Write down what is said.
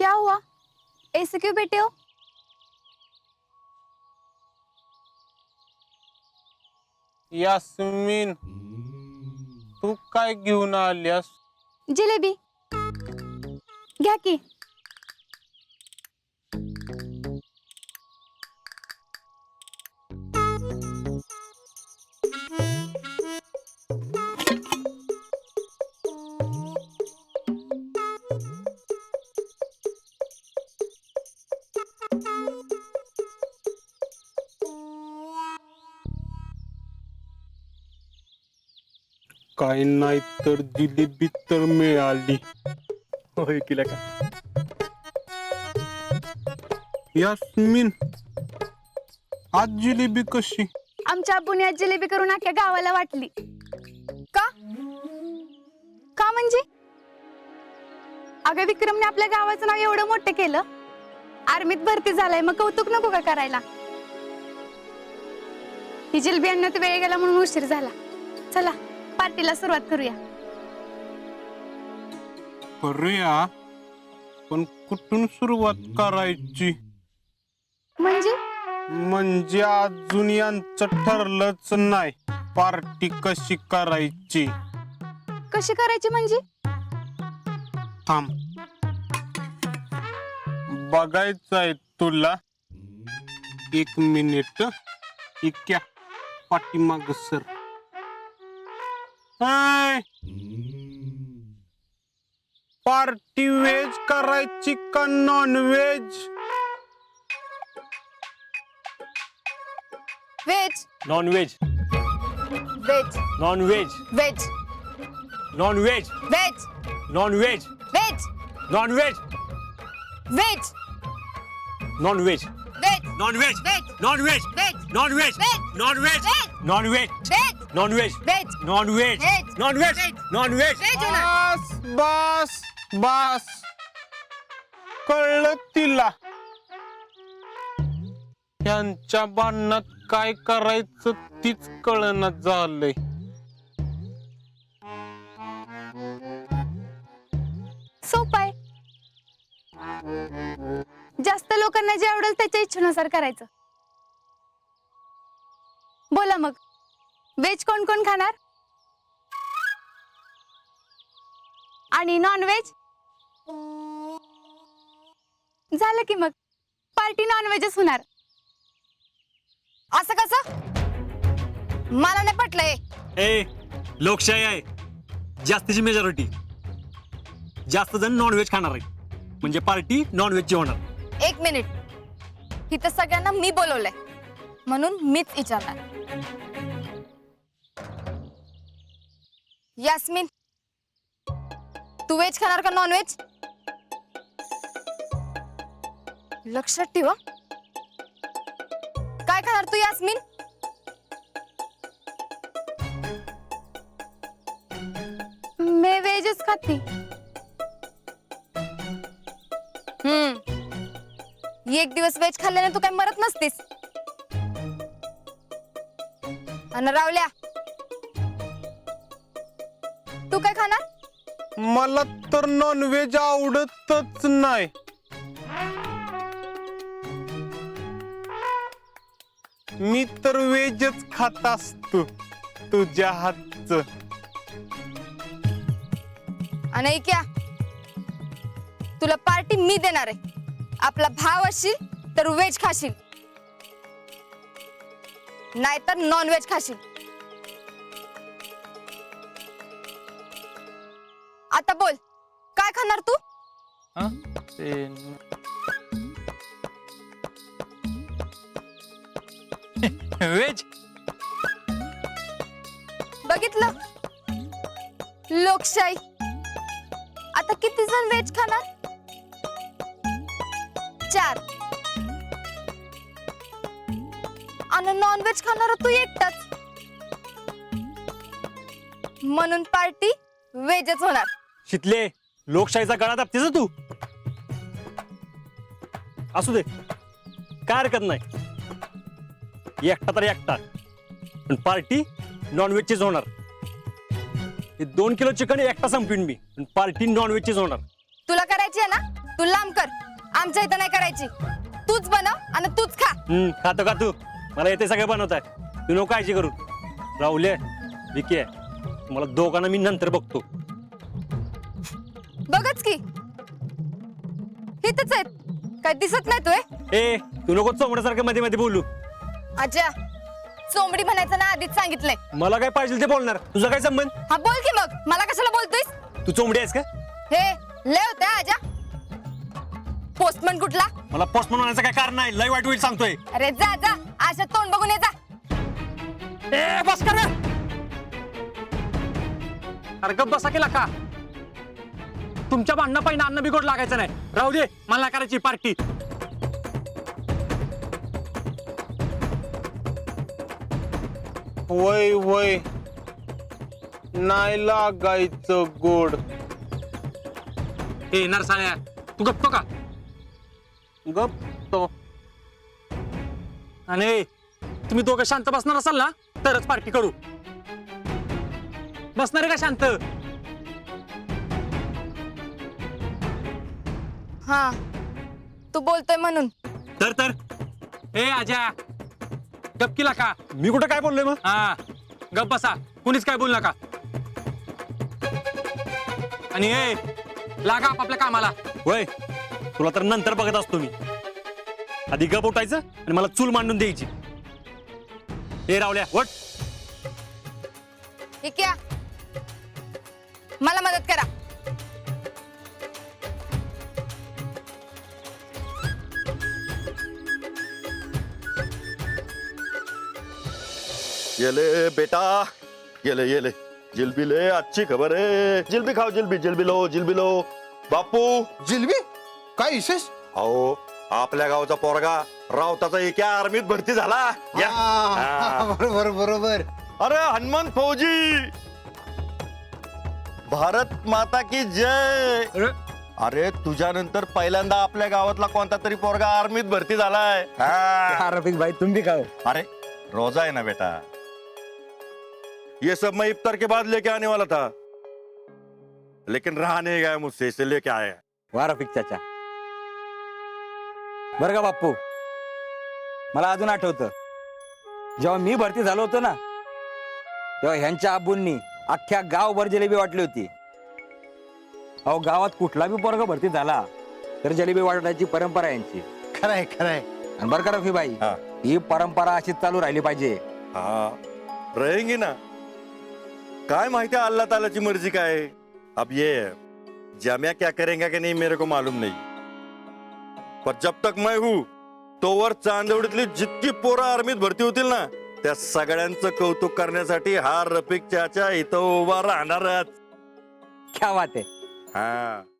क्या हुआ? ऐसे क्यों बैठे हो? यास्मीन, तू काय घेऊन आल्यास? जिलेबी घ्या की. काय नाही तर जिलेबी तर मिळाली. होय की का? यास्मीन, आज जिलेबी कशी? आमच्या आबूने आज जिलेबी करून अख्ख्या गावाला वाटली. का? का म्हणजे? अगं विक्रमने आपल्या गावाचं नाव एवढं मोठं केलं, आर्मीत भरती झालाय, मग कौतुक नको का करायला? ही जिलेबी आणण्यात वेळ गेला म्हणून उशीर झाला. चला पार्टीला सुरुवात करूया. करूया, पण कुठून सुरुवात करायची? म्हणजे अजून यांचं ठरलंच नाही पार्टी कशी करायची. कशी करायची म्हणजे? थांब, बघायचंय तुला. 1 मिनिट. इक्या पाठीमाग सर. हाय, पार्टी व्हेज करायची का non veg? Veg. Non veg. Veg. Non veg. Veg. Non veg. Veg. Non veg. Veg. Non veg. Veg. Non veg. Veg. Non veg. Veg. Non veg. Veg. Non veg. Veg. Non veg. Veg. Non veg. Veg. Non veg. Veg. Non veg. Veg. Non veg. Veg. Non veg. Veg होणार. बस बस बस, कळलं तिला. यांच्या भांडणात काय करायचं तीच कळणं झालंय. सोपं आहे. जास्त लोकांना जे आवडेल त्याच्या इच्छेनुसार करायचं. बोला मग, व्हेज कोण कोण खाणार आणि नॉन व्हेज? झालं की मग पार्टी नॉन व्हेजच होणार. असं कसं? मला नाही पटलंय. ए, लोकशाही आहे, जास्तीची मेजॉरिटी. जास्त जण नॉन व्हेज खाणार आहे म्हणजे पार्टी नॉन व्हेजची होणार. 1 मिनिट, इथं सगळ्यांना मी बोलवलंय म्हणून मीच विचारणार. यास्मीन, तू व्हेज खाणार का नॉन व्हेज? लक्षात ठेवा. काय खाणार तू यास्मीन? मैं व्हेजच खाती. एक दिवस व्हेज खाल्ल्याने तू काय मरत नसतीस. आणि रावल्या, तू काय खाणार? मला तर नॉन व्हेज आवडतच नाही. मी तर व्हेजच खात असतो तुझ्या हातचं. आणि क्या, तुला पार्टी मी देणार आहे. आपला भाव असशील तर व्हेज खाशील, नाहीतर नॉन व्हेज खाशील. आता बोल, काय खाणार तू? व्हेज. बघितलं, लोकशाही. आता किती जण व्हेज खाणार? 4. आणि नॉन व्हेज खाणार तू एकटाच, म्हणून पार्टी व्हेजच होणार. शितले, लोकशाहीचा गळा दाबतेस तू. असू दे, काय हरकत नाही. एकटा तर एकटा, पण पार्टी नॉन व्हेजचीच होणार. 2 किलो चिकन एकटा संपवीन मी, पण पार्टी नॉन व्हेजचीच होणार. तुला करायची आहे ना तू लांब कर, आमच्या इथं नाही करायची. तूच बनव आणि तूच खा. खातो का तू? मला येते सगळं बनवताय, तू नको काळजी करू. राहुले विकी तुम्हाला दोघांना मी नंतर बघतो. बघच की इथंच आहेत, काय दिसत नाही तू? ए तू नको चोमड्यासारखं मध्ये मध्ये बोलू. आज्या चोंबडी म्हणायचं ना आधीच सांगितलंय. मला काय पाहिजे ते बोलणार, तुझा काय संबंध? हा बोल की मग, मला कशाला बोलतोयस? तू चोमडी आहेस का? हे लय होतं आजा. पोस्टमन कुठला? मला पोस्टमन होण्याचं काय कारण नाही, लय वाईट वाईट सांगतोय. अरे जा जा, आशा तोंड बघून ये जा. ए बस कर. अरे गप बसा केला का? तुमच्या भांडणं पहिलं अन्न बिघोड लागायचं नाही. राहू दे, मला करायची पार्टी. वय वय नाही लागायचं गोड. ए नरसाळ्या, तू गप्पो का? गप्तो. आणि तुम्ही दोघं शांत बसणार असाल ना तरच पार्टी करू. बसणार आहे का शांत? हा तू बोलतोय म्हणून. तर ए आजा गप केला का? मी कुठं काय बोललोय मग? हा गप बसा, कुणीच काय बोलू नका. आणि ए लागा आपापल्या कामाला. होय तुला तर नंतर बघत असतो मी. आधी गप उठायचं आणि मला चूल मांडून द्यायची. ए रावल्या वट. ठीक आहे, मला मदत करा. ये ले बेटा, ये ले जिलबी ले, अच्छी खबर है. जिलबी खाओ, जिलबी लो. बापू जिलबी काय विशेष? अहो आपल्या गावचा पोरगा रावताचा एका आर्मीत भरती झाला. या. हा. बरोबर बरोबर. अरे हनुमान फौजी, भारत माता की जय. अरे तुझ्यानंतर पहिल्यांदा आपल्या गावातला कोणता तरी पोरगा आर्मीत भरती झालाय. हा. रफिक भाई तुम भी खाओ. अरे रोजा है ना बेटा, ये सब मैं इफ्तार के बाद लेके आने वाला था, लेकिन रहा नहीं गया मुझसे, इसे लेके आया. वा रफिक चाचा. बरं का बाप्पू, मला अजून आठवतं जेव्हा मी भरती झालो होतो ना, तेव्हा ह्यांच्या आबूंनी अख्ख्या गावभर जलेबी वाटली होती. अहो गावात कुठला बी पोरगा भरती झाला तर जलेबी वाटायची परंपरा आहे यांची. खरंय खरंय. आणि बरं का रफी भाई, हा. ही परंपरा अशीच चालू राहिली पाहिजे. हाँ रहेंगे ना. काय माहिती है अल्लाह ताला की मर्जी का है. अब ये जामिया क्या करेंगे कि नहीं मेरे को मालूम नहीं, पर जब तक मैं हूं तोवर चांदवडीतली जितकी पोरं आर्मीत भरती होतील ना त्या सगळ्यांचं कौतुक करण्यासाठी हा रफिक चाचा इथं उभा राहणारच. क्या बात आहे. हा